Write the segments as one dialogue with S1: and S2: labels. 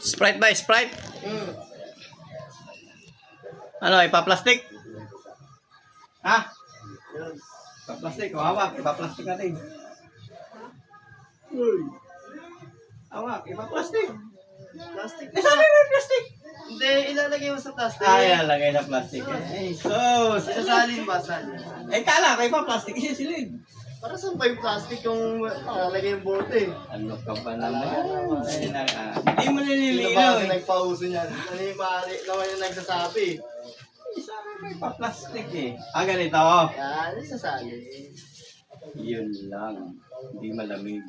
S1: Sprite ba? Sprite?
S2: Hmm.
S1: Ano, ipa-plastic? Ha?
S2: Yun.
S1: Ipa-plastic. O, hawak. Ipa-plastic natin. Uy. Hawak. Ipa-plastic.
S2: Plastic.
S1: Eh, sabi may plastic.
S2: Hindi, ilalagay mo sa plastic.
S1: Ay, lagay na plastic. Eh, sus.
S2: Sasalin ba? Salin.
S1: Eh, kala ko ipa-plastic. Isisilid.
S2: Para saan pa yung plastic yung lalagay yung bote?
S1: Ano ka ba naman? Ay, hindi mo
S2: Sino
S1: nililinaw
S2: ba
S1: eh.
S2: nagpauso niyan? Ano yung mali naman yung nagsasabi?
S1: Sabi may pa-plastic eh. Ah, ganito.
S2: Yan, yung sasalin.
S1: Yun lang. Hindi malamig.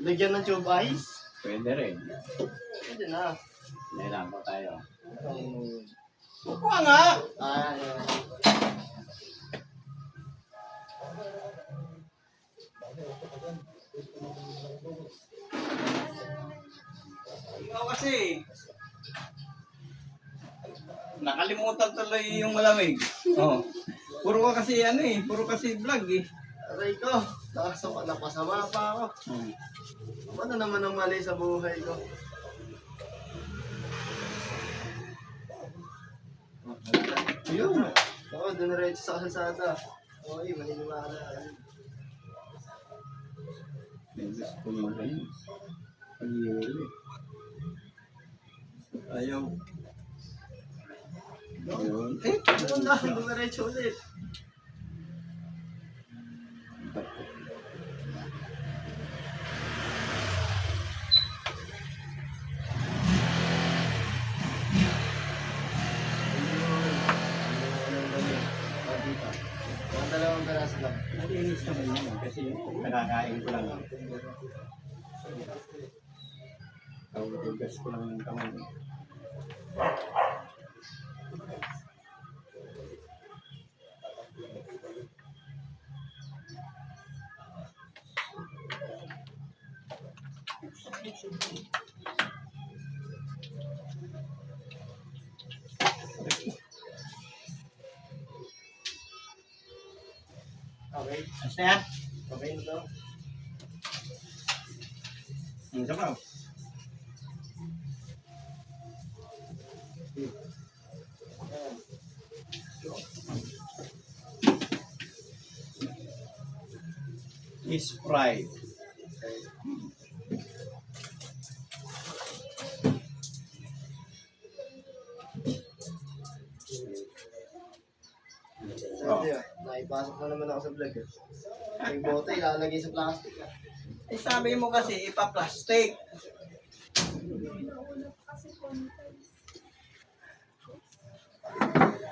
S2: Lagyan ng tube ice?
S1: Pwede rin.
S2: Pwede na.
S1: Nailang ko tayo.
S2: Um,
S1: Kukuha nga!
S2: yan.
S1: Ikaw kasi. Nakalimutan tuloy yung malamig. Oh. Puro ka kasi ano eh. Puro kasi vlog eh.
S2: Aray ko, napasama pa ako. Ano naman ang mali sa buhay ko?
S1: Yun.
S2: Ako, duniretso sa kalsada. Okay, maniniwala.
S1: Gusto mo rin. Pag-iuli. Ayaw. Yun. Eh,
S2: Ano na, duniretso ulit. Ang dalawang peraso lang.
S1: Nalinis naman yun kasi nakakain ko lang. Kaugas ko lang ng kamay.
S2: Okay,
S1: Ayos na yan?
S2: okay na to.
S1: Isa pa. Sprite.
S2: Oh. Naipasok na naman ako sa vlog eh. Yung bote, ilalagay sa plastic ah.
S1: Eh sabi mo kasi ipa-plastic.